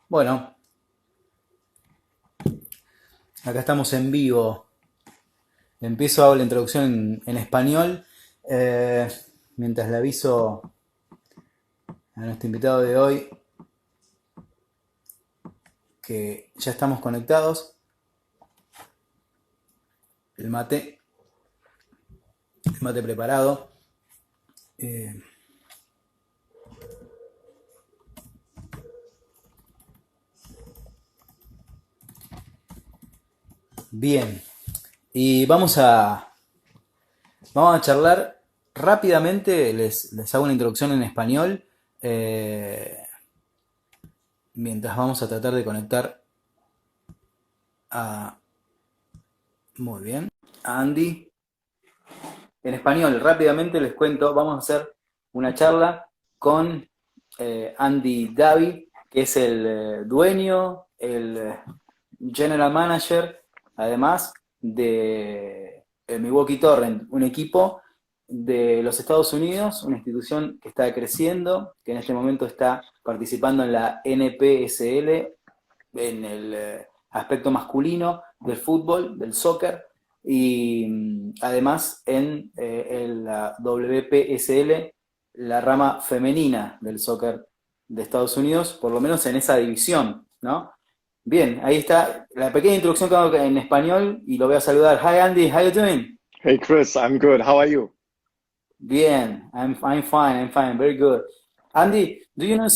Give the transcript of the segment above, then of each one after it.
Bueno, acá estamos en vivo. Empiezo, hago la introducción en español, eh, mientras le aviso a nuestro invitado de hoy que ya estamos conectados. El mate, el mate preparado. Eh, bien, y vamos a charlar rápidamente. Les hago una introducción en español, eh, mientras vamos a tratar de conectar a, muy bien, a Andy. En español, rápidamente les cuento, vamos a hacer una charla con Andy David, que es el dueño, el general manager, además de Milwaukee Torrent, un equipo de los Estados Unidos, una institución que está creciendo, que en este momento está participando en la NPSL, en el aspecto masculino del fútbol, del soccer, y además en la WPSL, la rama femenina del soccer de Estados Unidos, por lo menos en esa división, ¿no? Bien, ahí está la pequeña introducción que hago en español y lo voy a saludar. Hi Andy, how you doing? Hey Chris, I'm good. How are you? Bien, I'm fine, very good. Andy, do you know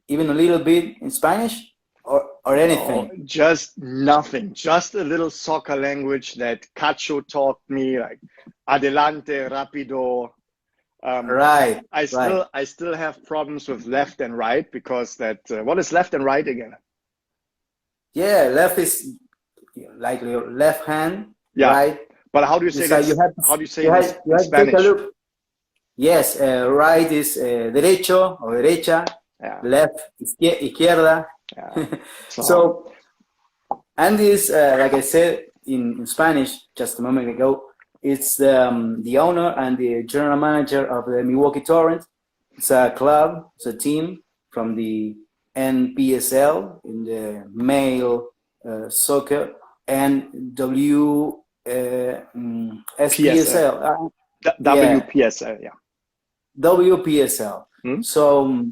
even a little bit in Spanish or Oh, anything? just nothing. Just a little soccer language that Cacho taught me, like adelante, rapido. Right, I right. still have problems with left and right because that what is left and right again? Yeah, left is like your left hand, Yeah, right. but how do you say It's like this? How do you say this you in have to take a Spanish? look. Yes, right is derecho o derecha, Yeah, left izquierda. yeah. So So Andy is, like I said in Spanish just a moment ago, it's the owner and the general manager of the Milwaukee Torrent. It's a club, it's a team from the NPSL in the male soccer and PSL, SPSL. Yeah, WPSL. Yeah. WPSL. Hmm? So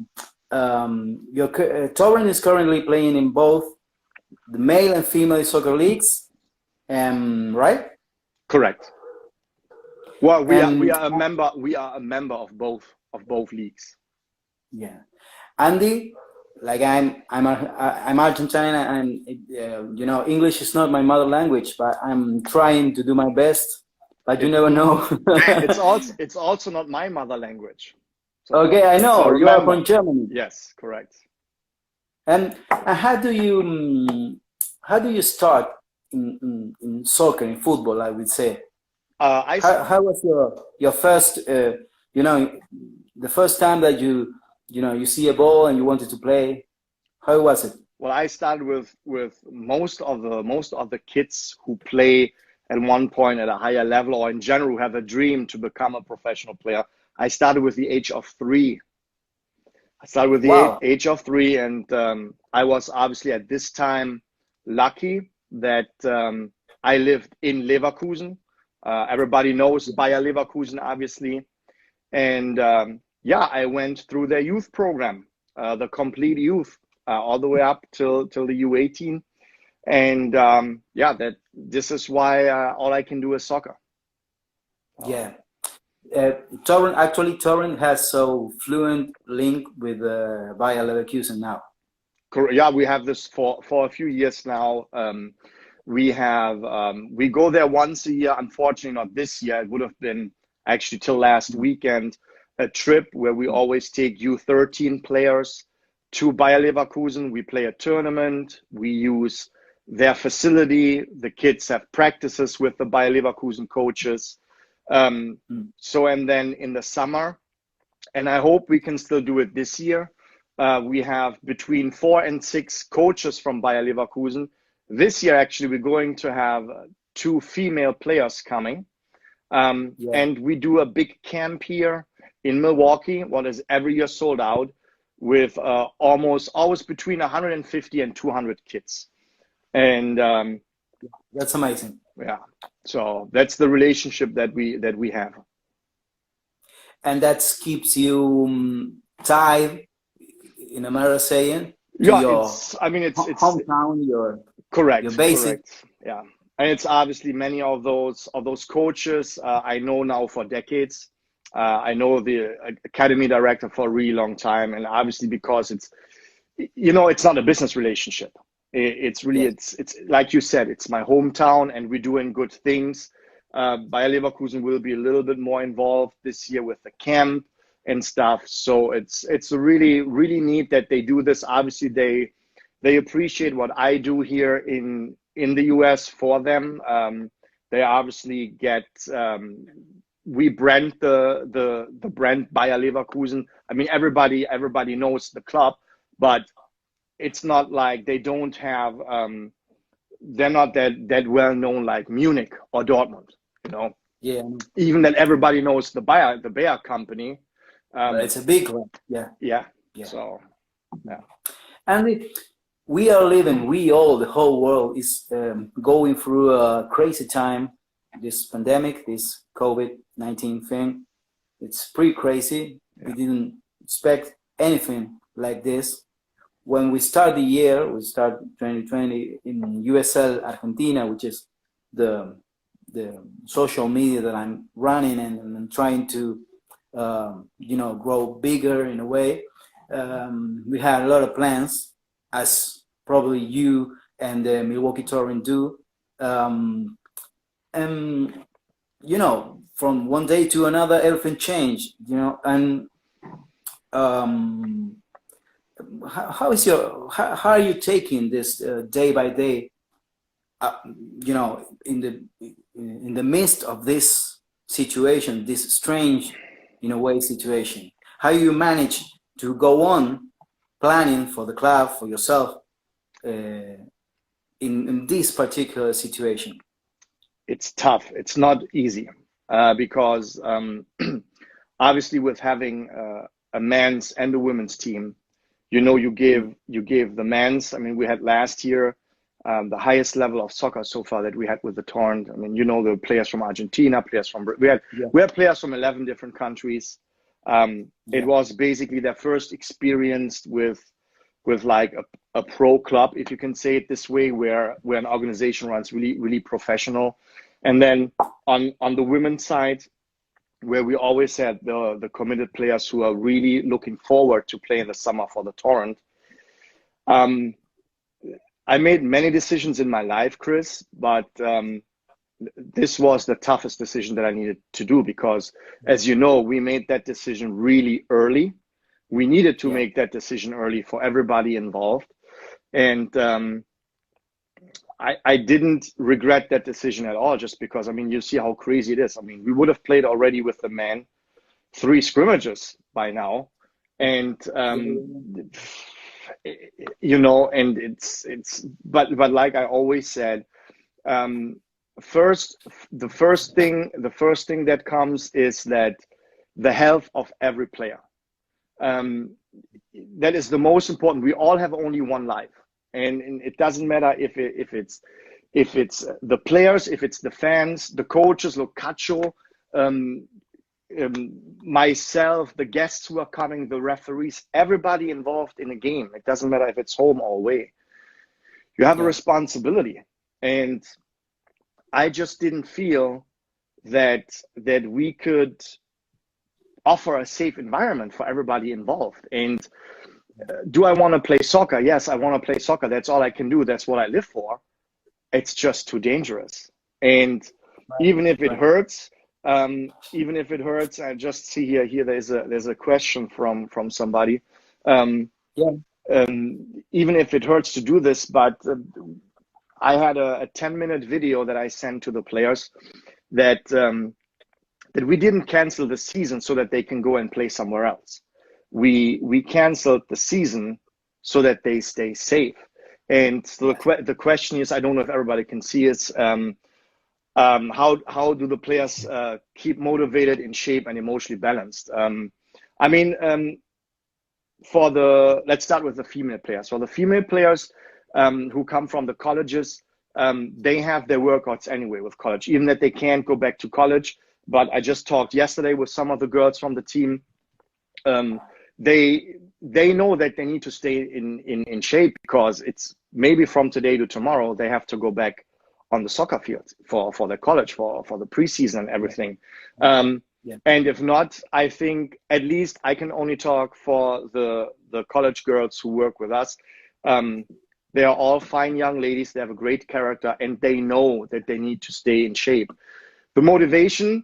your Torrent is currently playing in both the male and female soccer leagues, right? Correct. Well, we And are a member. We are a member of both leagues. yeah, Andy, like I'm Argentine, and English is not my mother language, but I'm trying to do my best. But you It, never know. it's also not my mother language. Okay, I So know you are remember, from Germany. yes, correct. And how do you start in soccer, in football? I would say. I How was your first you know the first time that you see a ball and you wanted to play? How was it? well, I started with most of the kids who play at one point at a higher level or in general who have a dream to become a professional player. I started with the age of 3. I started with the Wow. age of 3, and I was obviously at this time lucky that I lived in Leverkusen. Everybody knows Bayer Leverkusen, obviously. And yeah, I went through their youth program, the complete youth, all the way up till the U18. And yeah, this is why all I can do is soccer. Yeah. Torrent has so fluent link with Bayer Leverkusen now. Yeah, we have this for a few years now. We go there once a year. Unfortunately, not this year. It would have been actually till last weekend, a trip where we always take U13 players to Bayer Leverkusen. We play a tournament. We use their facility. The kids have practices with the Bayer Leverkusen coaches. So, and then in the summer, and I hope we can still do it this year, we have between 4 and 6 coaches from Bayer Leverkusen. This year, actually, we're going to have 2 female players coming. Yeah. And we do a big camp here in Milwaukee, what is every year sold out. with almost always between 150 and 200 kids. And That's amazing. yeah, so that's the relationship that we have. And that keeps you tied, in a matter of saying, to Yeah, your I mean, it's hometown, your correct, basic. correct. Yeah, and it's obviously many of those coaches I know now for decades. I know the academy director for a really long time, and obviously because it's it's not a business relationship. It's really Yeah. it's like you said, it's my hometown, and we're doing good things. Bayer Leverkusen will be a little bit more involved this year with the camp and stuff. So it's really really neat that they do this. Obviously, they appreciate what I do here in the US for them. They obviously get we brand the brand Bayer Leverkusen. I mean, everybody knows the club, but it's not like they don't have they're not that well known like Munich or Dortmund, you know. Yeah. Even that everybody knows the Bayer company. But it's a big one. Yeah. Yeah. Yeah. So yeah. And we are living, we all, the whole world is going through a crazy time. This pandemic, this COVID-19 thing, it's pretty crazy. Yeah. We didn't expect anything like this. When we start the year, we start 2020 in USLargentina, which is the social media that I'm running and trying to grow bigger in a way. We had a lot of plans, as probably you and the Milwaukee Torrent do. And from one day to another, everything changed. And how are you taking this day by day? In the midst of this situation, this strange, in a way, situation, how you manage to go on planning for the club, for yourself, in this particular situation? It's tough. It's not easy because obviously with having a men's and a women's team, you give the men's. I mean, we had last year the highest level of soccer so far that we had with the Torrent. I mean, the players from Argentina, players from we had players from 11 different countries. It was basically their first experience with like a pro club, if you can say it this way, where an organization runs really really professional. And then on the women's side, where we always had the committed players who are really looking forward to play in the summer for the Torrent. I made many decisions in my life, Chris, but this was the toughest decision that I needed to do because, as you know, we made that decision really early. We needed to make that decision early for everybody involved. And I didn't regret that decision at all, just because, I mean, you see how crazy it is. I mean, we would have played already with the men 3 scrimmages by now. And, and but like I always said, the first thing that comes is that the health of every player. That is the most important. We all have only one life. And it doesn't matter if it's the players, if it's the fans, the coaches, Locaccio, myself, the guests who are coming, the referees, everybody involved in a game. It doesn't matter if it's home or away. You have a responsibility. And I just didn't feel that we could offer a safe environment for everybody involved. And do I want to play soccer? Yes, I want to play soccer. That's all I can do. That's what I live for. It's just too dangerous. And even if it hurts, I just see here there's a question from somebody. Even if it hurts to do this, but I had a 10-minute video that I sent to the players that we didn't cancel the season so that they can go and play somewhere else. We canceled the season so that they stay safe. And so the question is, I don't know if everybody can see it, how do the players keep motivated, in shape, and emotionally balanced? let's start with the female players. For the female players who come from the colleges, they have their workouts anyway with college, even that they can't go back to college. But I just talked yesterday with some of the girls from the team. They know that they need to stay in shape, because it's maybe from today to tomorrow they have to go back on the soccer field for the college, for the preseason and everything. And if not, I think, at least I can only talk for the college girls who work with us. They are all fine young ladies. They have a great character, and they know that they need to stay in shape. The motivation,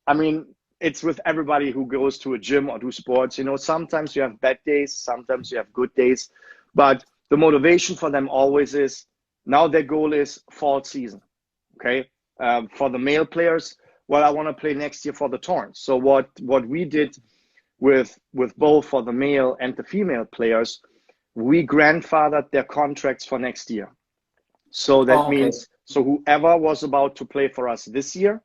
I mean, it's with everybody who goes to a gym or do sports. You know, sometimes you have bad days, sometimes you have good days, but the motivation for them always is, now their goal is fall season. Okay. For the male players, well, I want to play next year for the Torrents. So what we did with both for the male and the female players, we grandfathered their contracts for next year. So that means, so whoever was about to play for us this year,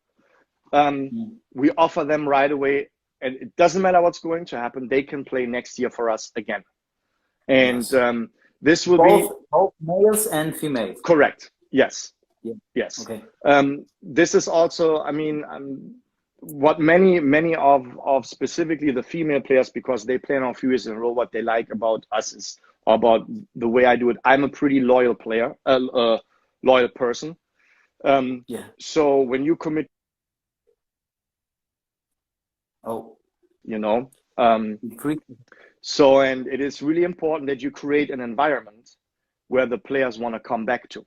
we offer them right away, and it doesn't matter what's going to happen, they can play next year for us again. And this will be both males and females. Correct. Yes. Yeah. Yes. Okay. This is also, I mean, what many of specifically the female players, because they play now a few years in a row, what they like about us is about the way I do it. I'm a pretty loyal player, loyal person. So when you commit, you know, so, and it is really important that you create an environment where the players want to come back to.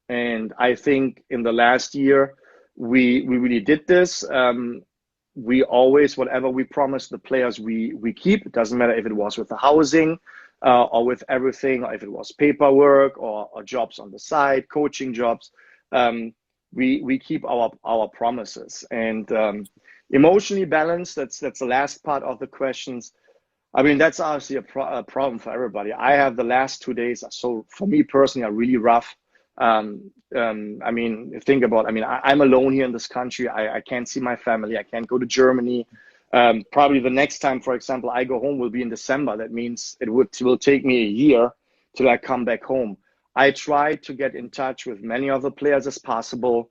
And I think in the last year, we really did this. We always, whatever we promised the players, we keep. It doesn't matter if it was with the housing or with everything, or if it was paperwork or jobs on the side, coaching jobs. We keep our promises. And emotionally balanced, that's the last part of the questions. I mean, that's obviously a problem for everybody. I have the last 2 days, so for me personally, are really rough. I mean, think about, I mean, I'm alone here in this country. I can't see my family. I can't go to Germany. Probably the next time, for example, I go home will be in December. That means it will take me a year till I come back home. I try to get in touch with many of the players as possible,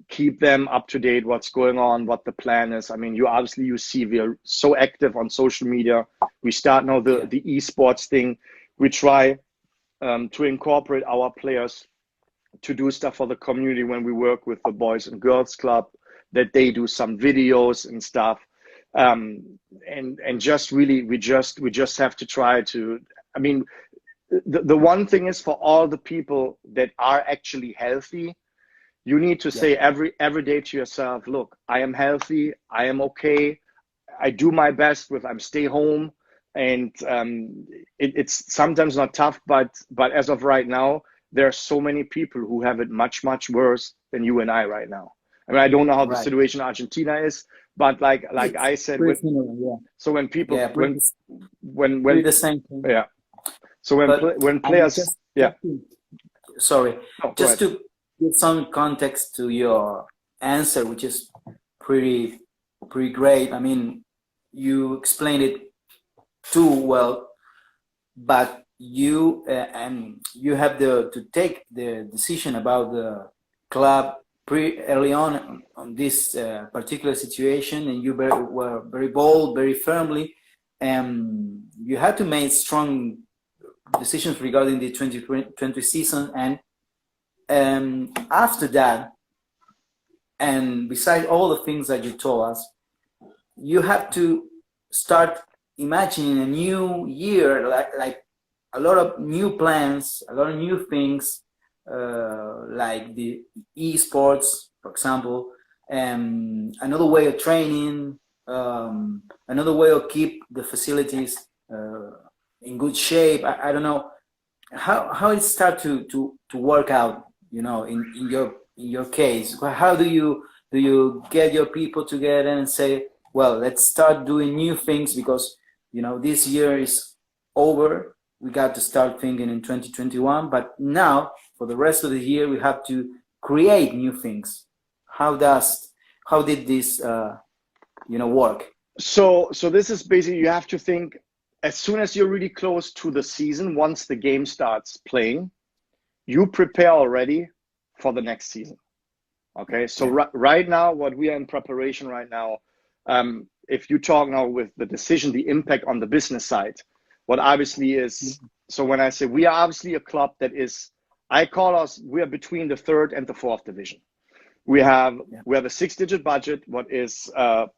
keep them up to date, what's going on, what the plan is. I mean, you see we are so active on social media. We start now the esports thing. We try to incorporate our players to do stuff for the community when we work with the Boys and Girls Club, that they do some videos and stuff. And just really, we just have to try to, I mean, the one thing is, for all the people that are actually healthy, you need to say every day to yourself, look, I am healthy, I am okay, I do my best with, I'm stay home. And it's sometimes not tough, but as of right now, there are so many people who have it much worse than you and I right now. I mean, I don't know how the situation in Argentina is, but like I said, so when people when the same thing. So when players sorry, just to give some context to your answer, which is pretty great. I mean, you explained it too well, but you you have to take the decision about the club early on this particular situation, and you were very bold, very firmly, and you had to make strong decisions regarding the 2020 season. And after that, and besides all the things that you told us, you have to start imagining a new year, like a lot of new plans, a lot of new things, like the esports, for example, another way of training, another way of keep the facilities in good shape. I don't know how it start to work out, you know, in your case. How do you get your people together and say, well, let's start doing new things, because, you know, this year is over. We got to start thinking in 2021, but now for the rest of the year, we have to create new things. How did this, work? So this is basically, you have to think as soon as you're really close to the season, once the game starts playing, you prepare already for the next season. Okay, so right now, what we are in preparation right now, if you talk now with the decision, the impact on the business side, what obviously is, so when I say we are obviously a club that is, I call us, we are between the third and the fourth division. We have a 6-digit budget, what is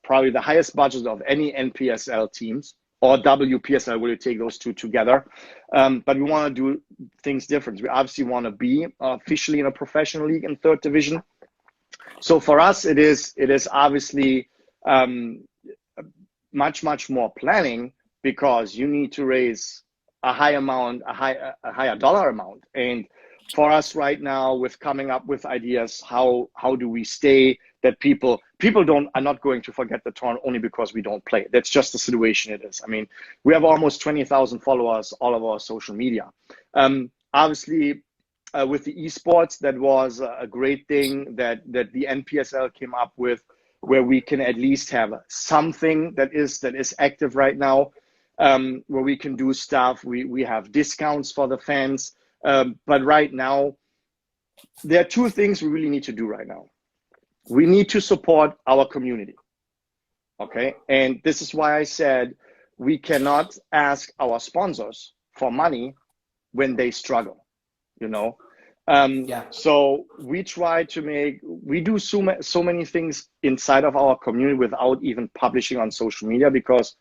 probably the highest budget of any NPSL teams, or WPSL, will you take those two together? But we want to do things different. We obviously want to be officially in a professional league in third division. So for us, it is obviously much more planning, because you need to raise a high amount, a higher dollar amount. And for us right now, with coming up with ideas, how do we stay that people are not going to forget the tournament only because we don't play. That's just the situation it is. I mean, we have almost 20,000 followers all of our social media. Obviously, with the esports, that was a great thing that the NPSL came up with, where we can at least have something that is active right now, where we can do stuff. We have discounts for the fans. But right now, there are two things we really need to do right now. We need to support our community. Okay. And this is why I said we cannot ask our sponsors for money when they struggle, you know? So we try to we do so many things inside of our community without even publishing on social media, because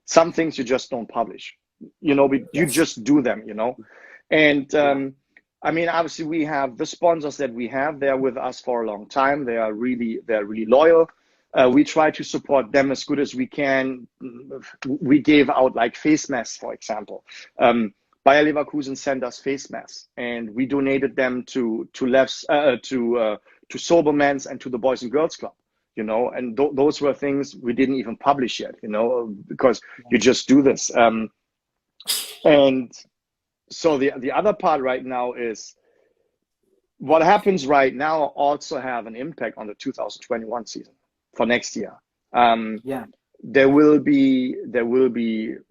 some things you just don't publish, you know, you just do them, you know? And I mean, obviously we have the sponsors that we have, they're with us for a long time. They're really loyal. We try to support them as good as we can. We gave out like face masks, for example. Bayer Leverkusen sent us face masks, and we donated them to Sobermans and to the Boys and Girls Club, you know, and those were things we didn't even publish yet, you know, because you just do this. And so the other part right now is what happens right now also have an impact on the 2021 season for next year. There will be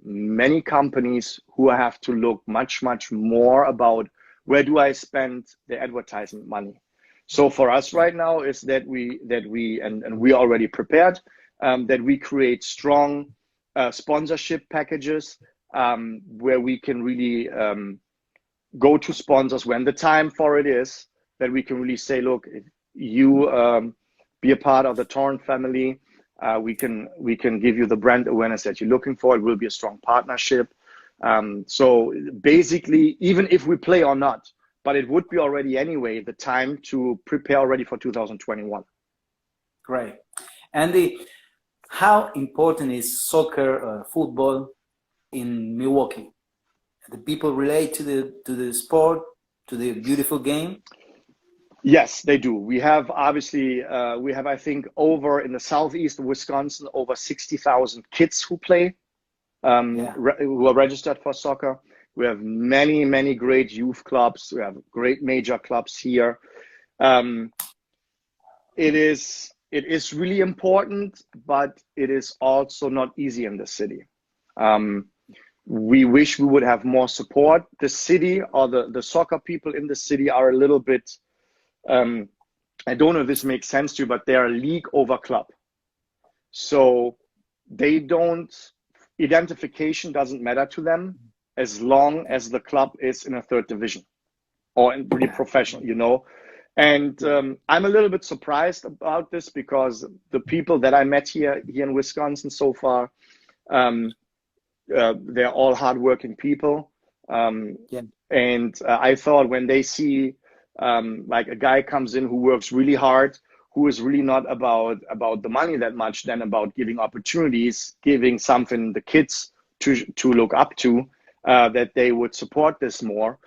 many companies who have to look much more about where do I spend the advertising money. So for us right now is that we already prepared, that we create strong sponsorship packages, where we can really go to sponsors when the time for it is, that we can really say, look, if you be a part of the Torrent family, we can give you the brand awareness that you're looking for. It will be a strong partnership. So basically, even if we play or not, but it would be already anyway the time to prepare already for 2021. Great. Andy, how important is soccer, football in Milwaukee? The people relate to the sport, to the beautiful game? Yes, they do. We have obviously, I think, over in the southeast of Wisconsin, over 60,000 kids who play, who are registered for soccer. We have many great youth clubs. We have great major clubs here. It is really important, but it is also not easy in the city. We wish we would have more support. The city, or the soccer people in the city, are a little bit, I don't know if this makes sense to you, but they are a league over club. So identification doesn't matter to them as long as the club is in a third division or in really professional, you know. And I'm a little bit surprised about this, because the people that I met here in Wisconsin so far, they're all hardworking people. And I thought when they see like a guy comes in who works really hard, who is really not about the money that much, then about giving opportunities, giving something the kids to look up to, that they would support this more.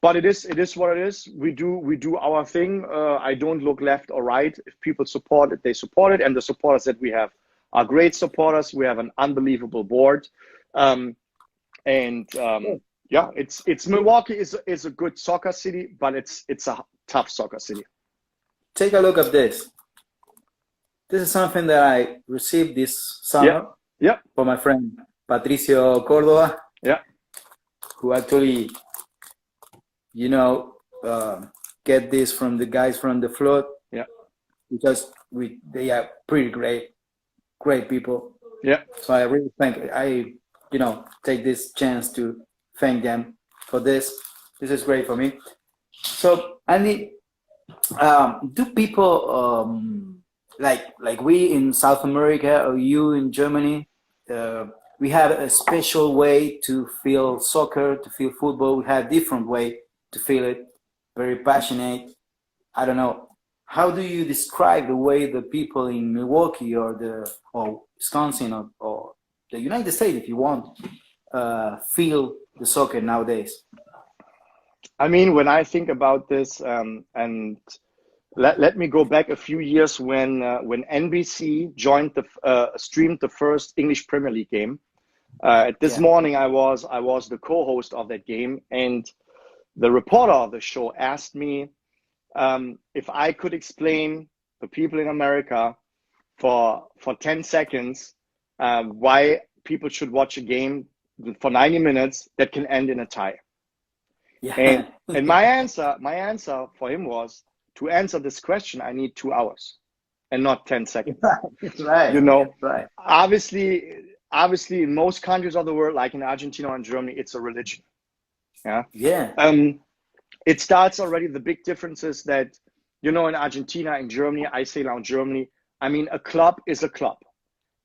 But it is what it is. We do our thing. I don't look left or right. If people support it, they support it. And the supporters that we have are great supporters. We have an unbelievable board. Yeah, it's Milwaukee is a good soccer city, but it's a tough soccer city. Take a look at this. This is something that I received this summer from my friend Patricio Córdoba, Yeah. who actually, you know, get this from the guys from the flood, Yeah. because they are pretty great people. Yeah. So I really take this chance to thank them for this. This is great for me. So Andy, do people like we in South America or you in Germany, uh, we have a special way to feel soccer, to feel football. We have a different way to feel it, very passionate. I don't know. How do you describe the way the people in Milwaukee or Wisconsin or the United States, if you want, feel the soccer nowadays? I mean, when I think about this, and let me go back a few years when NBC joined streamed the first English Premier League game. This Yeah, morning, I was the co-host of that game, and the reporter of the show asked me if I could explain the people in America for 10 seconds why people should watch a game for 90 minutes that can end in a tie. yeah, And my answer for him was, to answer this question, I need 2 hours and not 10 seconds. You right, know, right. obviously in most countries of the world, like in Argentina and Germany, it's a religion. Yeah. Yeah, It starts already, the big differences that, in Argentina and Germany, I say now Germany, I mean, a club is a club.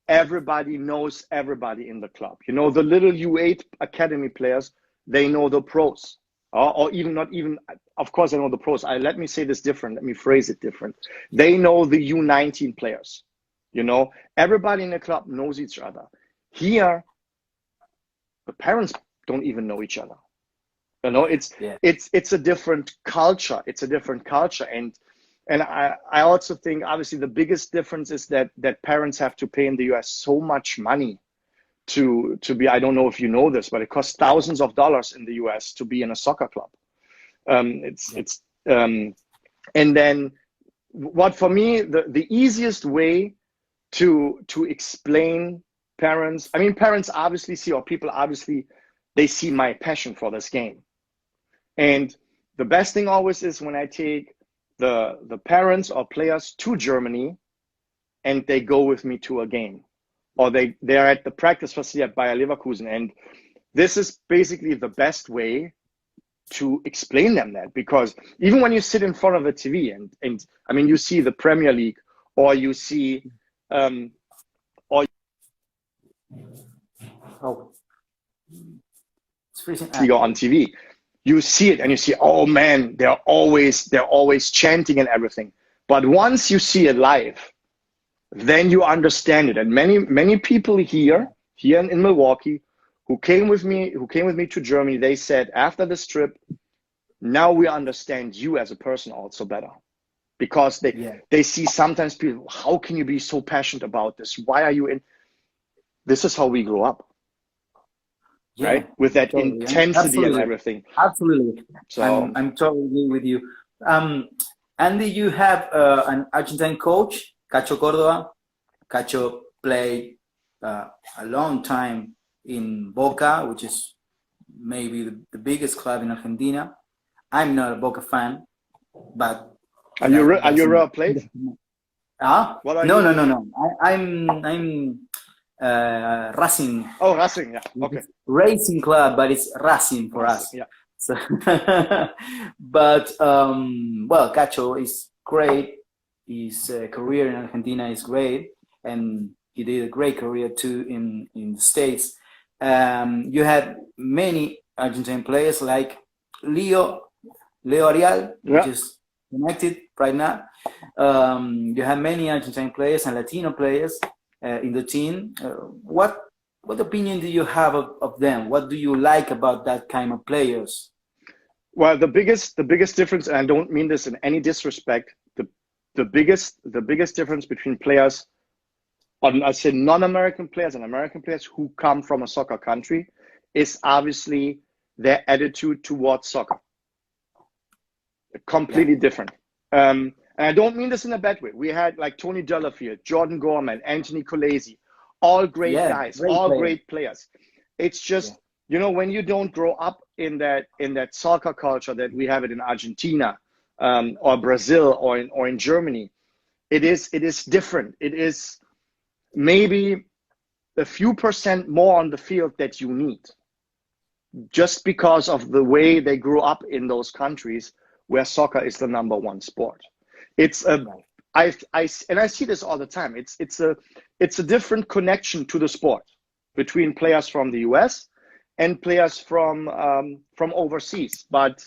Everybody knows everybody in the club. The little U8 academy players, they know the pros. Or even not even, of course, I know the pros. Let me say this different. Let me phrase it different. They know the U19 players. Everybody in the club knows each other. Here, the parents don't even know each other. It's yeah, it's a different culture. It's a different culture, and I also think obviously the biggest difference is that parents have to pay in the US so much money to be. I don't know if you know this, but it costs thousands of dollars in the US to be in a soccer club. yeah, It's and then what for me the easiest way to explain parents. I mean, parents obviously see, or people obviously, they see my passion for this game. And the best thing always is when I take the parents or players to Germany and they go with me to a game, or they're at the practice facility at Bayer Leverkusen. And this is basically the best way to explain them that, because even when you sit in front of a TV and I mean, you see the Premier League, or you see oh, it's freezing. on TV, you see it and you see, oh man, they're always chanting and everything. But once you see it live, then you understand it. And many people here in Milwaukee who came with me to Germany, they said after this trip, now we understand you as a person also better, because Yeah, they see sometimes people, how can you be so passionate about this? Why are you in? This is how we grew up, yeah, right? With that totally, intensity and absolutely, everything. absolutely. So I'm totally agree with you. Andy, you have an Argentine coach, Cacho Córdoba. Cacho played a long time in Boca, which is maybe the biggest club in Argentina. I'm not a Boca fan, but are you that a doesn't. real plate? Ah, What are no, you? no, no, no. I'm Racing. Oh, Racing. Yeah. Okay. Racing club, but it's Racing for Racing. us. Yeah. So, but well, Cacho is great. His career in Argentina is great, and he did a great career too in the States. You had many Argentine players like Leo Arial, which Yeah. is connected right now. You have many Argentine players and Latino players in the team. What opinion do you have of them? What do you like about that kind of players? Well, the biggest difference, and I don't mean this in any disrespect, the biggest difference between players, I say non-American players and American players who come from a soccer country, is obviously their attitude towards soccer. Yeah, Completely different. And I don't mean this in a bad way. We had like Tony Delafield, Jordan Gorman, Anthony Colesi, all great Yeah, guys, great all player. great players. It's Yeah, just, you know, when you don't grow up in that soccer culture that we have it in Argentina, or Brazil, or in Germany, it is different. It is maybe a few percent more on the field that you need, just because of the way they grew up in those countries where soccer is the number one sport. It's a right. I see this all the time. It's a different connection to the sport between players from the US and players from overseas. But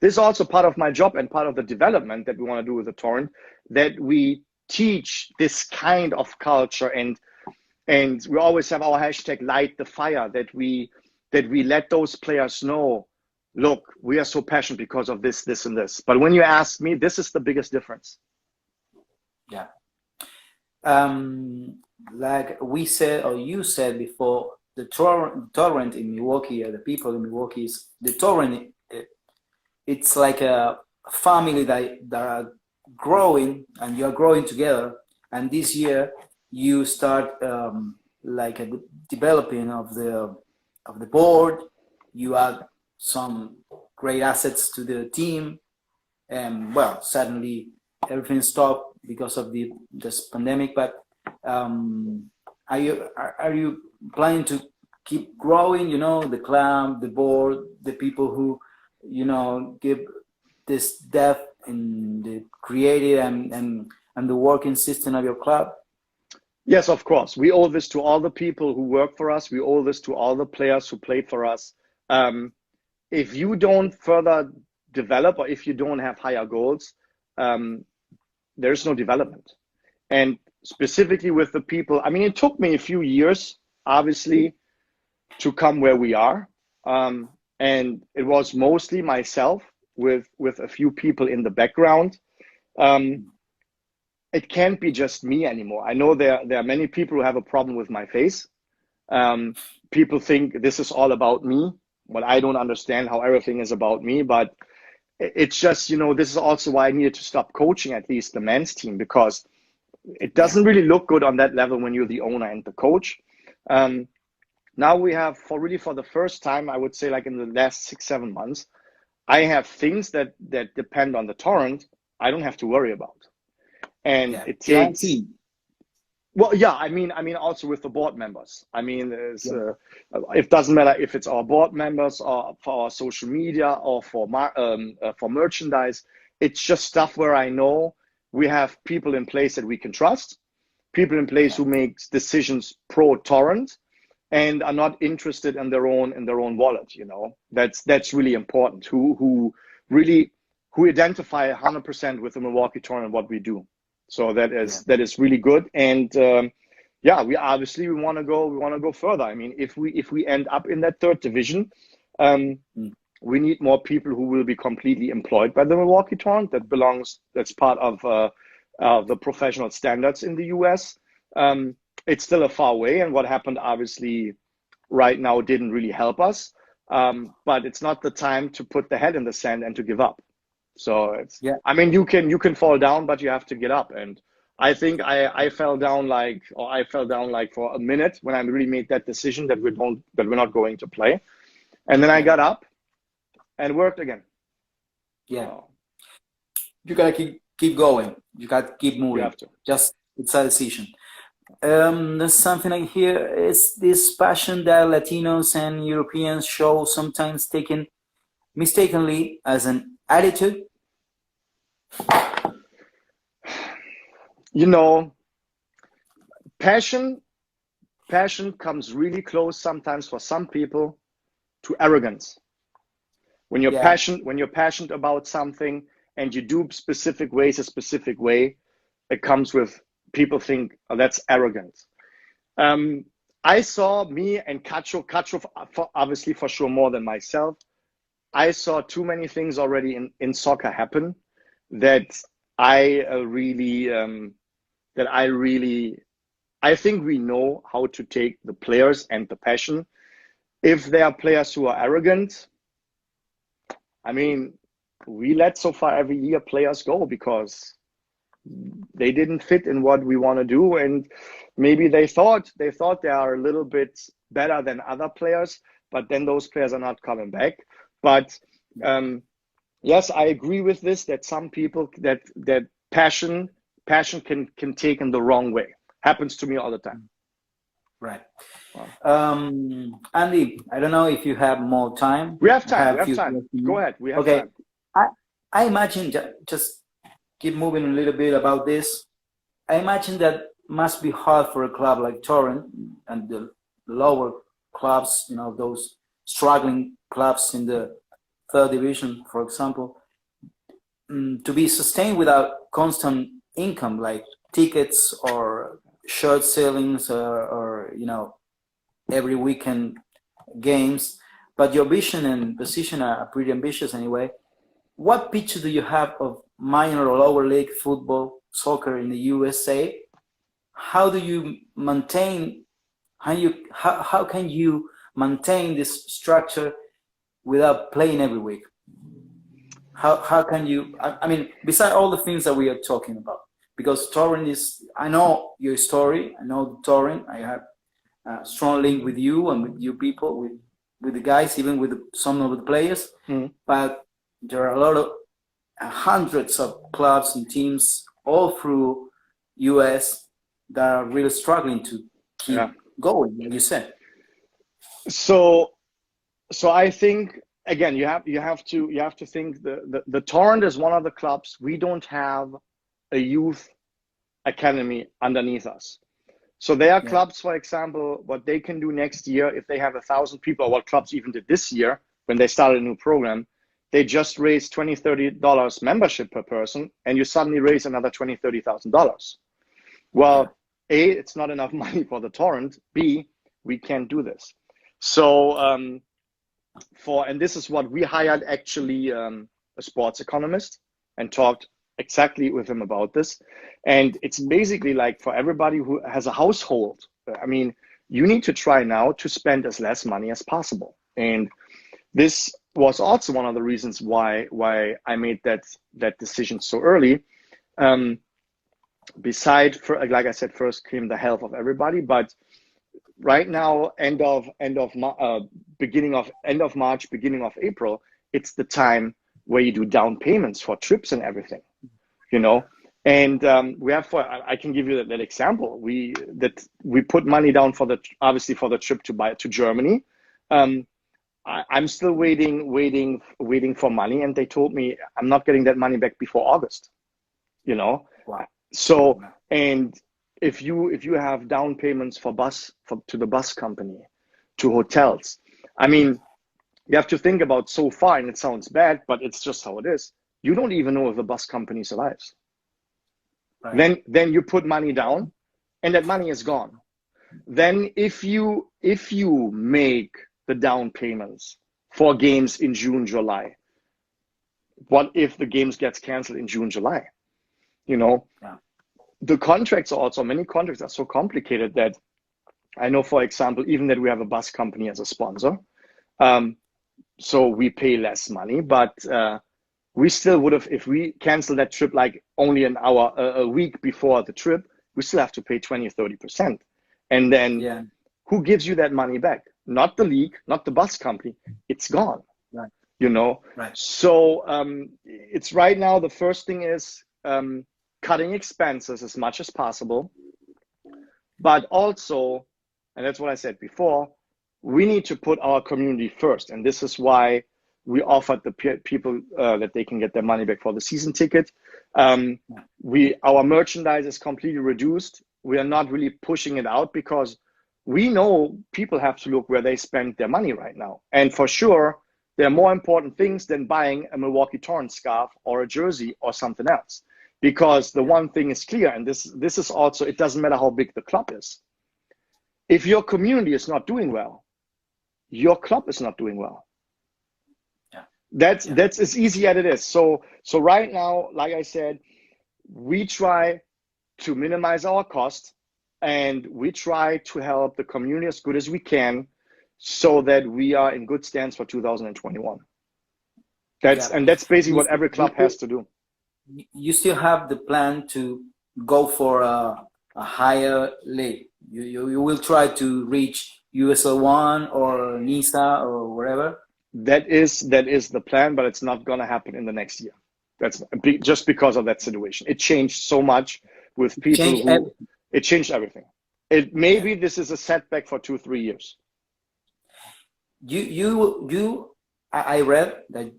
this is also part of my job and part of the development that we want to do with the torrent, that we teach this kind of culture, and we always have our hashtag light the fire, that we let those players know, look, we are so passionate because of this and this. But when you ask me, this is the biggest difference. Yeah. Um, like we said, or you said before, the torrent in Milwaukee, the people in Milwaukee, is the torrent. It's like a family that are growing, and you are growing together. And this year, you start like a developing of the board. You add some great assets to the team, and well, suddenly everything stopped because of this pandemic. But are you planning to keep growing? You know, the club, the board, the people who give this depth in the creative and the working system of your club. Yes, of course. We owe this to all the people who work for us. We owe this to all the players who played for us. Um, if you don't further develop, or if you don't have higher goals, um, there's no development. And specifically with the people, I mean, it took me a few years, obviously, to come where we are. And it was mostly myself with a few people in the background. Um, it can't be just me anymore. I know there are many people who have a problem with my face. People think this is all about me, but I don't understand how everything is about me. But it's just, this is also why I needed to stop coaching at least the men's team, because it Yeah, doesn't really look good on that level when you're the owner and the coach. Now we have, for the first time, I would say, like in the last 6-7 months, I have things that depend on the torrent I don't have to worry about. And yeah. it You are a takes, team. well, yeah, I mean, also with the board members. I mean, Yeah, it doesn't matter if it's our board members or for our social media or for merchandise. It's just stuff where I know we have people in place that we can trust, people in place yeah, who make decisions pro torrent and are not interested in their own wallet. That's really important. Who really who identify 100% with the Milwaukee torrent and what we do. So that yeah, is that is really good. And yeah, we want to go further. I mean, if we end up in that third division, um, mm, we need more people who will be completely employed by the Milwaukee torrent. That's part of the professional standards in the US. It's still a far way, and what happened obviously right now didn't really help us. But it's not the time to put the head in the sand and to give up. So yeah, I mean, you can fall down, but you have to get up. And I think I fell down like for a minute when I really made that decision that we're not going to play. And then I yeah, got up and worked again. yeah. So You gotta keep going. You gotta keep you moving. have to. Just it's a decision. There's something I hear is this passion that Latinos and Europeans show, sometimes taken mistakenly as an attitude. You know, passion passion comes really close sometimes for some people to arrogance. Yeah, When you're passionate about something and you do specific ways a specific way, it comes with people think, oh, that's arrogant. Um, I saw me and Cacho obviously for sure more than myself. I saw too many things already in soccer happen that I really that I really I think we know how to take the players and the passion. If there are players who are arrogant, I mean, we let so far every year players go because they didn't fit in what we want to do, and maybe they thought they are a little bit better than other players, but then those players are not coming back. But yes, I agree with this, that some people that passion can take in the wrong way. Happens to me all the time. Right. Wow. Andy, I don't know if you have more time. We have I time. have We a have few time. questions. Go ahead. We have Okay. time. I imagine, just keep moving a little bit about this. I imagine that must be hard for a club like Torrent and the lower clubs, those struggling clubs in the third division, for example, to be sustained without constant income, like tickets or shirt sellings, or every weekend games. But your vision and position are pretty ambitious anyway. What picture do you have of minor or lower league football, soccer in the USA? How do you maintain? How can you maintain this structure without playing every week? How can you? I mean, beside all the things that we are talking about, because Torrent is. I know your story. I know Torrent. I have a strong link with you and with you people, with the guys, even with some of the players. But there are a lot of hundreds of clubs and teams all through US that are really struggling to keep going, like you said. So I think, again, you have to think the Torrent is one of the clubs. We don't have a youth academy underneath us. So there are clubs, for example, what they can do next year if they have 1,000 people, or what clubs even did this year when they started a new program, they just raise $20, $30 membership per person, and you suddenly raise another $20,000, $30,000. Well, A, it's not enough money for the Torrent. B, we can't do this. So and this is what we hired, actually, a sports economist, and talked exactly with him about this. And it's basically like, for everybody who has a household, I mean, you need to try now to spend as less money as possible. And this was also one of the reasons why I made that decision so early. Beside, like I said, first came the health of everybody, but right now, end of March, beginning of April, it's the time where you do down payments for trips and everything, And we have, I can give you that example. We put money down obviously for the trip to Germany. I'm still waiting for money, and they told me I'm not getting that money back before August. Wow. So, and if you have down payments to the bus company, to hotels, I mean, you have to think about, so far, and it sounds bad, but it's just how it is. You don't even know if the bus company survives. Right. Then you put money down, and that money is gone. Then if you make the down payments for games in June, July, what if the games gets canceled in June, July? The contracts are also, many contracts are so complicated that I know, for example, even that we have a bus company as a sponsor. So we pay less money, but we still would have, if we cancel that trip like only a week before the trip, we still have to pay 20 or 30%. And then who gives you that money back? Not the league, not the bus company. It's gone. Right. Right. So it's right now, the first thing is cutting expenses as much as possible. But also, and that's what I said before, we need to put our community first. And this is why we offered the people that they can get their money back for the season ticket. Our merchandise is completely reduced. We are not really pushing it out because we know people have to look where they spend their money right now. And for sure, there are more important things than buying a Milwaukee Torrent scarf or a jersey or something else. Because the one thing is clear, and this is also, it doesn't matter how big the club is. If your community is not doing well, your club is not doing well. That's as easy as it is. So right now, like I said, we try to minimize our costs, and we try to help the community as good as we can, so that we are in good stands for 2021. And that's basically what every club has to do. you still have the plan to go for a higher league. You will try to reach USL1 or NISA or wherever. That is the plan, but it's not going to happen in the next year. That's just because of that situation. It changed so much with people Change who everything. it changed everything. It Yeah. maybe this is a setback for 2-3 years. I read that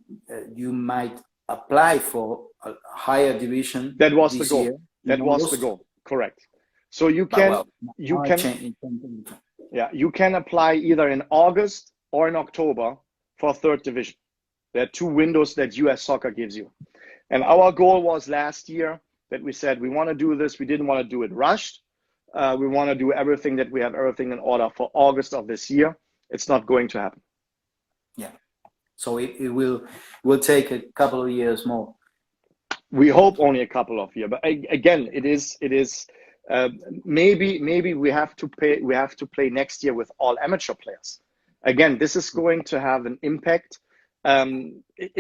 you might apply for a higher division That was the this year goal. in That was the August. goal. Correct. So you But can well, you now it can changed. yeah, you can apply either in August or in October for third division. There are two windows that US Soccer gives you. And our goal was last year that we said we want to do this. We didn't want to do it rushed. We want to do everything that we have everything in order for August of this year. It's not going to happen. Yeah. So it will take a couple of years more. We hope only a couple of years, but again, it is maybe we have to play next year with all amateur players. Again, this is going to have an impact.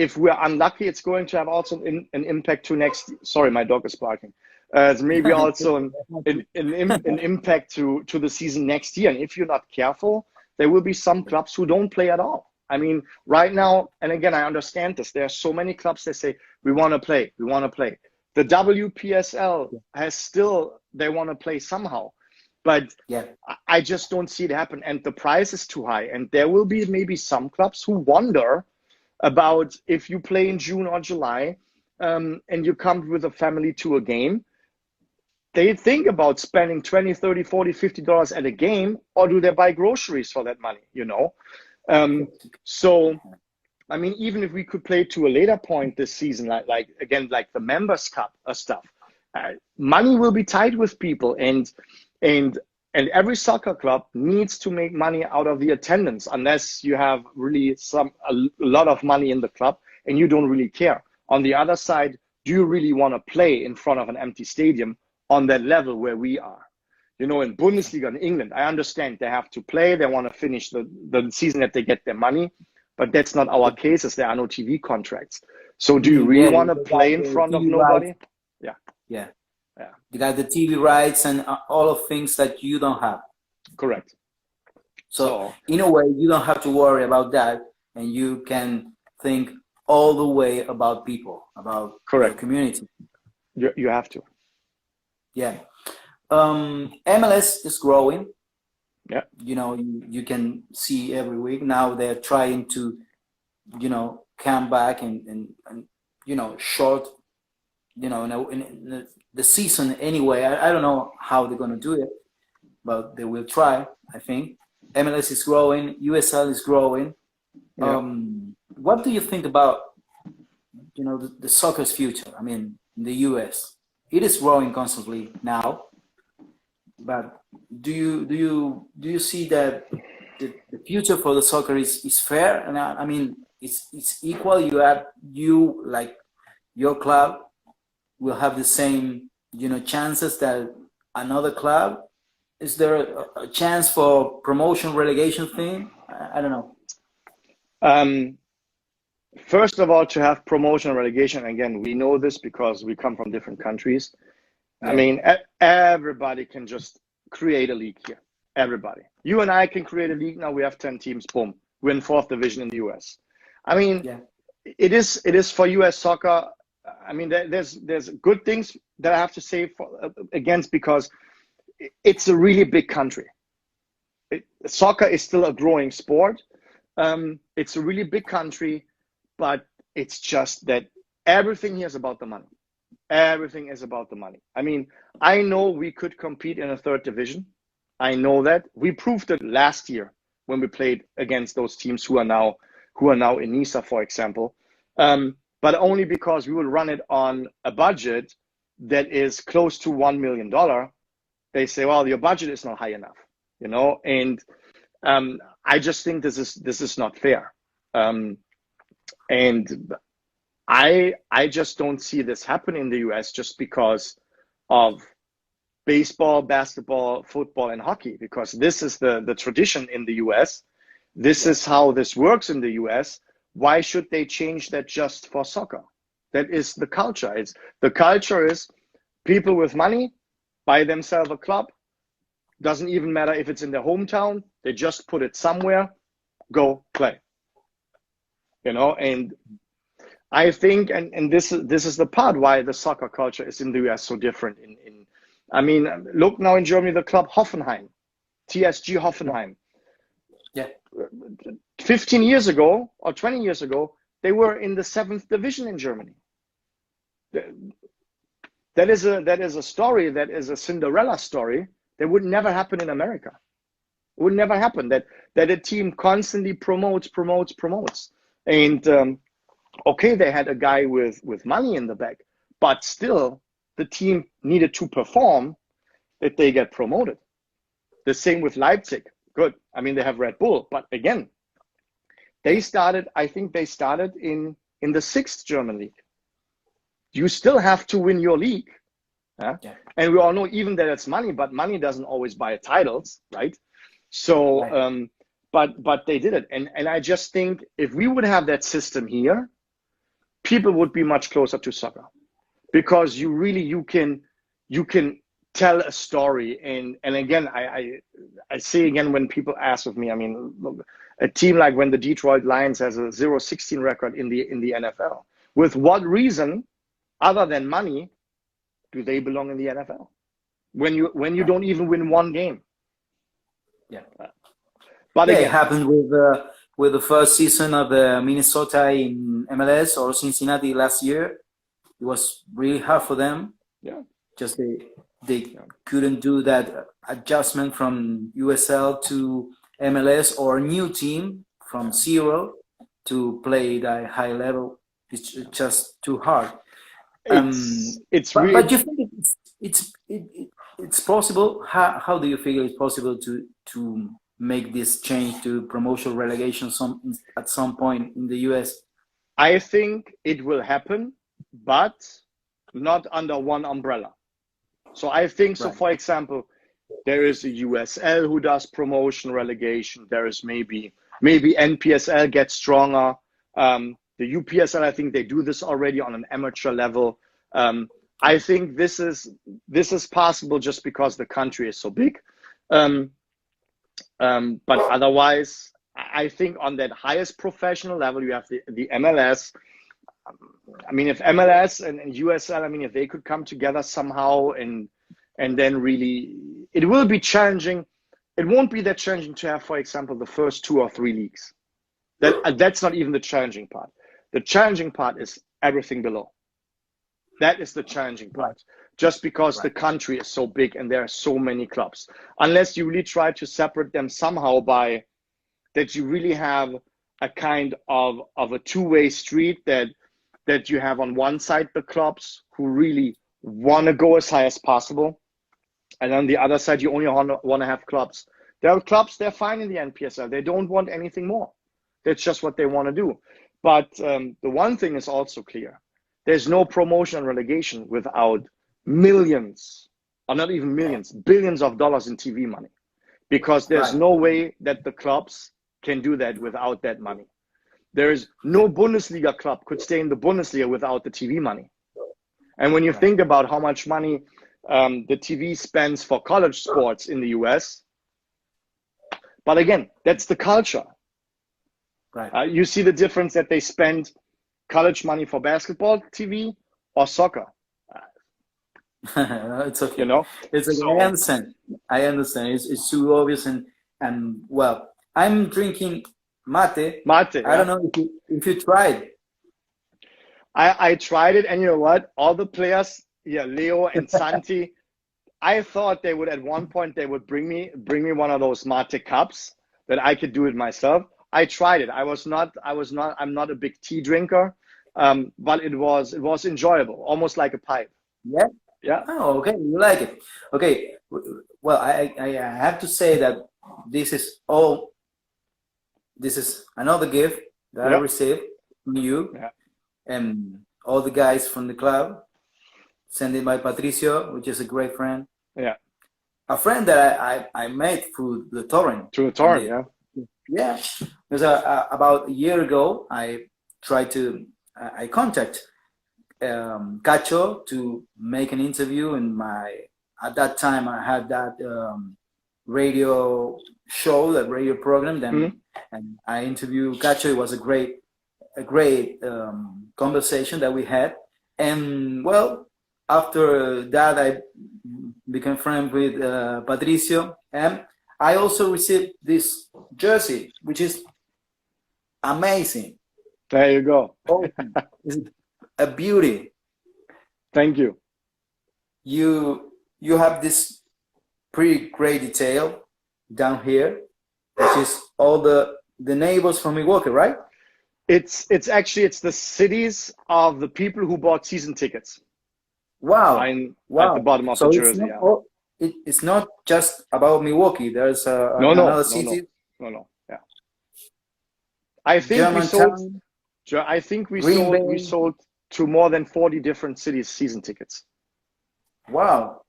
If we're unlucky, it's going to have also an impact to next. Sorry, my dog is barking. It's maybe also an impact to the season next year. And if you're not careful, there will be some clubs who don't play at all. I mean, right now, and again, I understand this. There are so many clubs that say we want to play, we want to play. The WPSL has still they want to play somehow, but Yeah. I just don't see it happen. And the price is too high. And there will be maybe some clubs who wonder about if you play in June or July, and you come with a family to a game. They think about spending $20, $30, $40, $50 at a game, or do they buy groceries for that money? So, I mean, even if we could play to a later point this season, like again, like the Members Cup stuff, money will be tight with people, and every soccer club needs to make money out of the attendance, unless you have really a lot of money in the club and you don't really care. On the other side, do you really want to play in front of an empty stadium on that level where we are? In Bundesliga in England, I understand they have to play. They want to finish the season that they get their money, but that's not our case, as there are no TV contracts. So do you really want to play in front of nobody? Yeah. Yeah. Yeah. You got the TV rights and all of things that you don't have. Correct. So in a way, you don't have to worry about that, and you can think all the way about people, about correct the community. You have to. Yeah. MLS is growing. Yeah. You can see every week now they're trying to, come back and short, in the season anyway. I don't know how they're going to do it, but they will try, I think. MLS is growing. USL is growing. Yeah. What do you think about, the soccer's future? I mean, in the US, it is growing constantly now. But do you see that the future for the soccer is fair? And I mean, it's equal. Like your club will have the same chances that another club. Is there a chance for promotion relegation thing? I don't know. First of all, to have promotion and relegation, again, we know this because we come from different countries. Yeah. I mean, everybody can just create a league here. Everybody. You and I can create a league now. We have 10 teams. Boom. We're in 4th division in the US. I mean, yeah. It is for US soccer. I mean, there's good things that I have to say against, because it's a really big country. Soccer is still a growing sport. It's a really big country, but it's just that everything here is about the money. Everything is about the money. I mean, I know we could compete in a 3rd division. I know that. We proved it last year when we played against those teams who are now in NISA, for example. But only because we will run it on a budget that is close to $1 million. They say, well, your budget is not high enough, and I just think this is not fair. And I just don't see this happen in the US just because of baseball, basketball, football, and hockey, because this is the tradition in the US. This is how this works in the US. Why should they change that just for soccer? That is the culture. The culture is people with money buy themselves a club. Doesn't even matter if it's in their hometown. They just put it somewhere, go play. And I think, and this is the part why the soccer culture is in the US so different. I mean, look now in Germany, the club Hoffenheim, TSG Hoffenheim. Yeah. 15 years ago or 20 years ago, they were in the 7th division in Germany. That is a story, that is a Cinderella story that would never happen in America. It would never happen that a team constantly promotes. And okay, they had a guy with money in the back, but still the team needed to perform that they get promoted. The same with Leipzig. Good. I mean, they have Red Bull, but again, I think they started in the 6th German league. You still have to win your league. Yeah? And we all know even that it's money, but money doesn't always buy titles, right? So, right. But they did it. And I just think if we would have that system here, people would be much closer to soccer, because you can tell a story. And again, I say again, when people ask of me, I mean, look, a team like when the Detroit Lions has a 0-16 record in the NFL, with what reason other than money do they belong in the NFL? When you don't even win one game. Yeah. But yeah, again, it happened with the first season of the Minnesota in MLS or Cincinnati last year. It was really hard for them. Yeah. Just they couldn't do that adjustment from USL to MLS or a new team from zero to play that high level. It's just too hard. But you think it's possible? How do you feel it's possible to make this change to promotion relegation at some point in the US? I think it will happen, but not under one umbrella. So I think so. For example, there is a USL who does promotion relegation. There is maybe NPSL gets stronger. The UPSL, I think they do this already on an amateur level. I think this is possible just because the country is so big. But otherwise, I think on that highest professional level, you have the MLS. I mean, if MLS and USL, I mean, if they could come together somehow and then really, it will be challenging. It won't be that challenging to have, for example, the first 2 or 3 leagues. That's not even the challenging part. The challenging part is everything below. That is the challenging part. Just because the country is so big and there are so many clubs. Unless you really try to separate them somehow by that you really have a kind of a two-way street that you have on one side the clubs who really want to go as high as possible. And on the other side, you only want to have clubs. There are clubs, they're fine in the NPSL. They don't want anything more. That's just what they want to do. But the one thing is also clear. There's no promotion and relegation without millions, or not even millions, billions of dollars in TV money. Because there's no way that the clubs can do that without that money. There is no Bundesliga club could stay in the Bundesliga without the TV money. And when you think about how much money the TV spends for college sports in the US, but again, that's the culture. Right. You see the difference that they spend college money for basketball TV or soccer. It's okay. You know, it's okay. So, I understand. It's too obvious and well. I'm drinking mate. Mate. I don't know if you tried. I tried it, and you know what? All the players, Leo and Santi, I thought they would at one point they would bring me one of those mate cups that I could do it myself. I tried it. I'm not a big tea drinker, but it was enjoyable, almost like a pipe. Yeah. Yeah. Oh, okay. You like it. Okay. Well, I have to say that this is another gift that I received from you and all the guys from the club, sent it by Patricio, which is a great friend. Yeah. A friend that I met through the torrent. Through the torrent, yeah. Yeah. Because about a year ago, I tried to, I contact Cacho to make an interview in at that time I had that radio show, that radio program, then and I interviewed Cacho. It was a great conversation that we had. And well, after that, I became friends with Patricio, and I also received this jersey, which is amazing. There you go. Awesome. It's a beauty. Thank you. You have this pretty great detail down here, which is all the neighbors from Milwaukee, right? It's the cities of the people who bought season tickets. Wow! At the bottom of So the it's jersey. not it's not just about Milwaukee. There's another city. No. Yeah. I think Germantown, we sold to more than 40 different cities season tickets. Wow.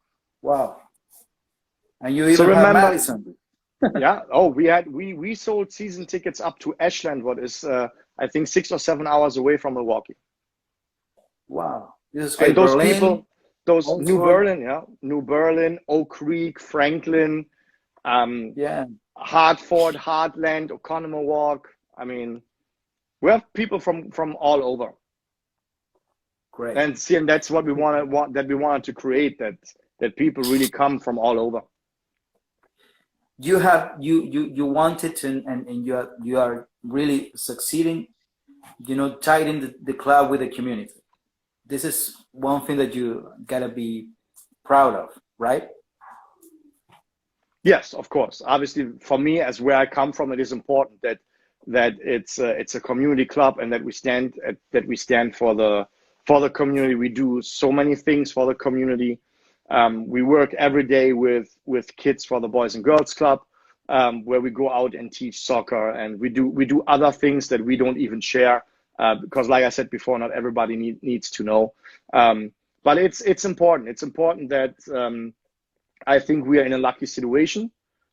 And you even have Madison. Yeah. Oh, we sold season tickets up to Ashland, what is I think 6 or 7 hours away from Milwaukee. Wow. This is great. And those Berlin, people, Oxford. New Berlin, Oak Creek, Franklin, Hartford, Heartland, Oconomowoc. I mean, we have people from all over. Great. And that's what we wanted to create, that people really come from all over. You wanted to, and you are really succeeding, tying the club with the community. This is one thing that you gotta be proud of, right? Yes, of course. Obviously, for me, as where I come from, it is important that it's a community club, and that we stand for the community. We do so many things for the community. We work every day with kids for the Boys and Girls Club, where we go out and teach soccer, and we do other things that we don't even share, because, like I said before, not everybody needs to know. But it's important. It's important that I think we are in a lucky situation,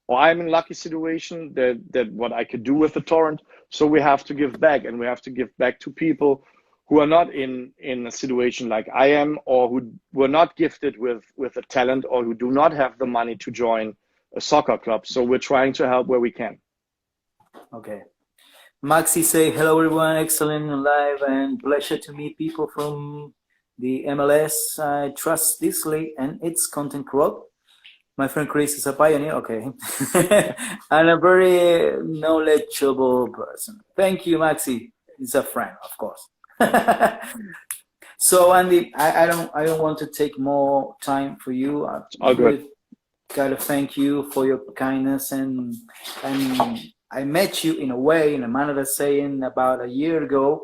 or I'm in a lucky situation that what I could do with the torrent. So we have to give back, and we have to give back to people who are not in a situation like I am, or who were not gifted with a talent, or who do not have the money to join a soccer club. So we're trying to help where we can. Okay. Maxi say, hello everyone, excellent live and pleasure to meet people from the MLS. I trust this league and its content growth. My friend Chris is a pioneer, okay. And a very knowledgeable person. Thank you, Maxi. He's a friend, of course. So Andy, I don't want to take more time for you. I really gotta thank you for your kindness, and I met you in a manner of saying about a year ago.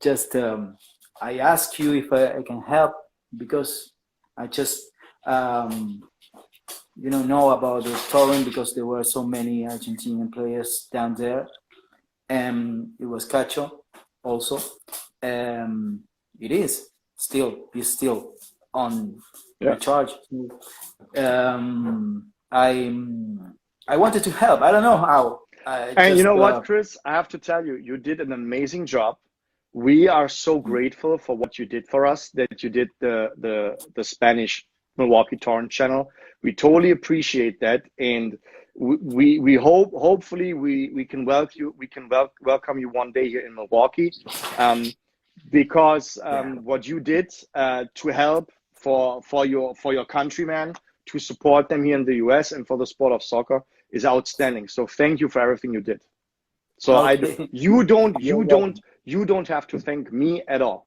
Just I asked you if I can help, because I just know about the torrent, because there were so many Argentinian players down there, and it was Cacho also. He's still on recharge. I wanted to help. I don't know how. And you know what, Chris? I have to tell you, you did an amazing job. We are so grateful for what you did for us, that you did the Spanish Milwaukee Torrent channel. We totally appreciate that, and we hopefully we can welcome you one day here in Milwaukee, because what you did to help for your countrymen, to support them here in the US and for the sport of soccer, is outstanding. So thank you for everything you did. So okay. You don't have to thank me at all.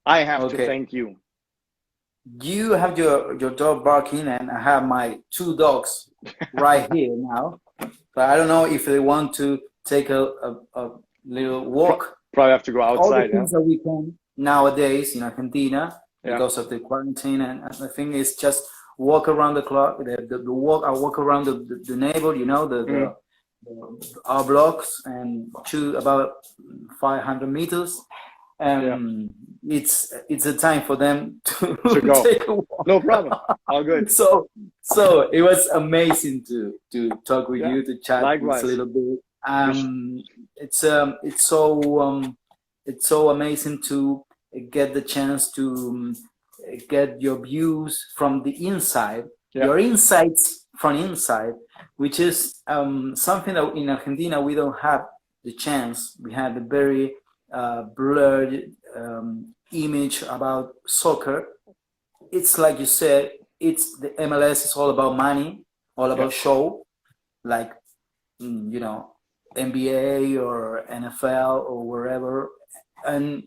I have to thank you. You have your dog barking, and I have my 2 dogs right here now. But I don't know if they want to take a little walk. Probably have to go outside. All the things that we can nowadays in Argentina, because of the quarantine, and the thing is just walk around the clock. I walk around the neighbor, our blocks, and to about 500 meters. It's a time for them to go. take a walk. No problem. All good. So it was amazing to talk with you, to chat a little bit. It's so amazing to get the chance to get your views from the inside, your insights from inside, which is something that in Argentina we don't have the chance. We had a very blurred image about soccer. It's like you said, it's the MLS is all about money, all about show, like NBA or NFL or wherever, and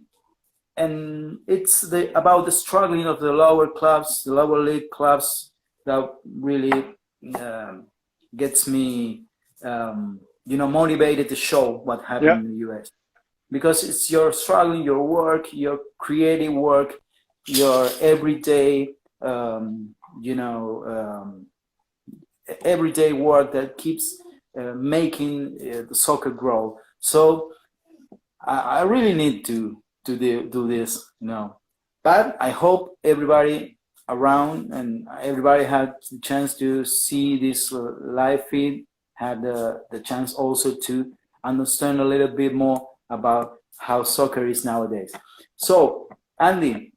it's about the struggling of the lower clubs, the lower league clubs, that really gets me motivated to show what happened in the US, because it's your struggling, your work, your creative work, your everyday everyday work that keeps making the soccer grow. So I really need to do this, but I hope everybody around and everybody had the chance to see this live feed, had the chance also to understand a little bit more about how soccer is nowadays. So Andy,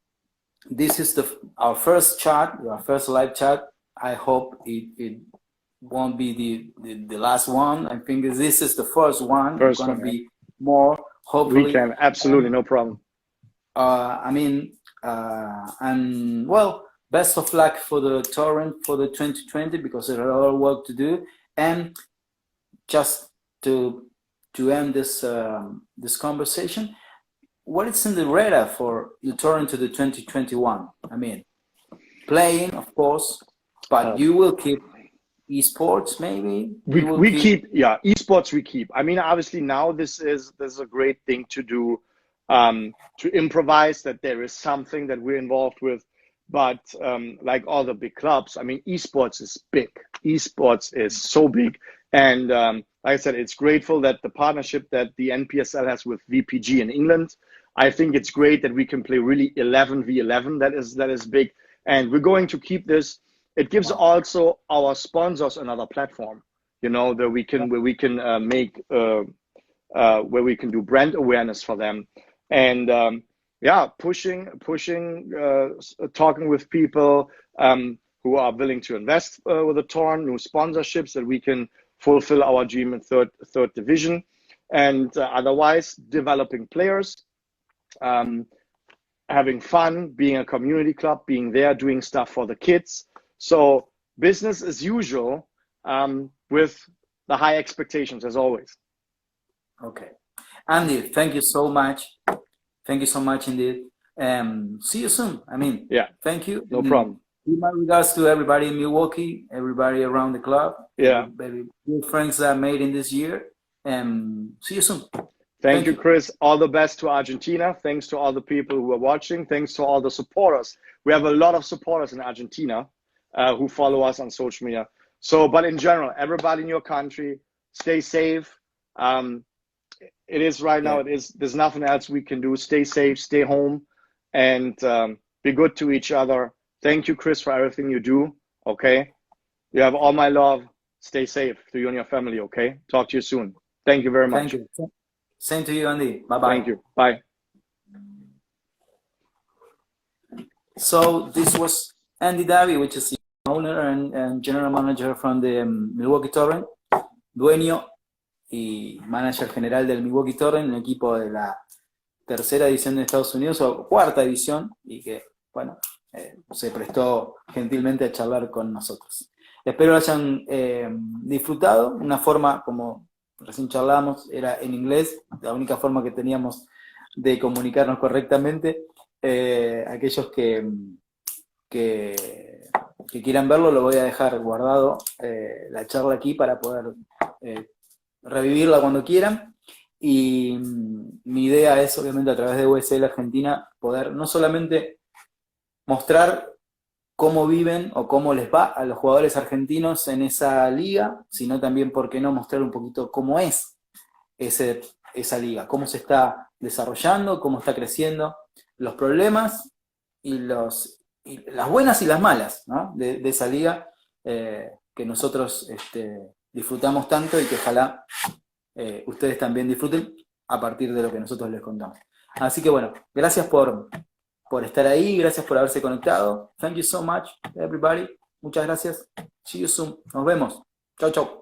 this is our first chat, our first live chat. I hope it won't be the last one. I think this is the first one. There's going to be more, hopefully. We can, absolutely, no problem. And well, best of luck for the Torrent for the 2020, because there's a lot of work to do. And just to end this this conversation, what is in the radar for the Torrent to the 2021? I mean, playing, of course, but you will keep esports, maybe? We keep esports we keep. I mean, obviously now this is a great thing to do, to improvise, that there is something that we're involved with. But like all the big clubs, I mean, esports is big. Esports is so big. And like I said, it's grateful that the partnership that the NPSL has with VPG in England, I think it's great that we can play really 11v11. That is big. And we're going to keep this. It gives also our sponsors another platform, that we can where we can make where we can do brand awareness for them, and pushing, talking with people who are willing to invest with the Torn, new sponsorships, that we can fulfill our dream in third division, and otherwise developing players, having fun, being a community club, being there, doing stuff for the kids. So business as usual, with the high expectations as always. Okay. Andy, thank you so much. Thank you so much indeed. See you soon. I mean, thank you. No problem. Give my regards to everybody in Milwaukee, everybody around the club. Very good friends that I made in this year. See you soon. Thank you, Chris. All the best to Argentina. Thanks to all the people who are watching. Thanks to all the supporters. We have a lot of supporters in Argentina who follow us on social media. So, but in general, everybody in your country, stay safe. It is right now, there's nothing else we can do. Stay safe, stay home, and be good to each other. Thank you, Chris, for everything you do. Okay. You have all my love. Stay safe to you and your family. Okay. Talk to you soon. Thank you very much. Thank you. Same to you, Andy. Bye-bye. Thank you. Bye. So this was Andy Davy, which is the owner and general manager from the Milwaukee Torrent, dueño y manager general del Milwaukee Torrent, un equipo de la tercera división de Estados Unidos, o cuarta división, y que, bueno, se prestó gentilmente a charlar con nosotros. Espero lo hayan disfrutado. Una forma, como recién charlábamos, era en inglés, la única forma que teníamos de comunicarnos correctamente. Aquellos que quieran verlo, lo voy a dejar guardado, la charla aquí, para poder revivirla cuando quieran. Y mi idea es, obviamente, a través de USLargentina, poder no solamente mostrar cómo viven o cómo les va a los jugadores argentinos en esa liga, sino también, ¿por qué no?, mostrar un poquito cómo es esa liga, cómo se está desarrollando, cómo está creciendo, los problemas y las buenas y las malas, ¿no?, de esa liga que nosotros disfrutamos tanto, y que ojalá ustedes también disfruten a partir de lo que nosotros les contamos. Así que bueno, gracias por estar ahí, gracias por haberse conectado. Thank you so much, everybody. Muchas gracias. See you soon. Nos vemos. Chau, chau.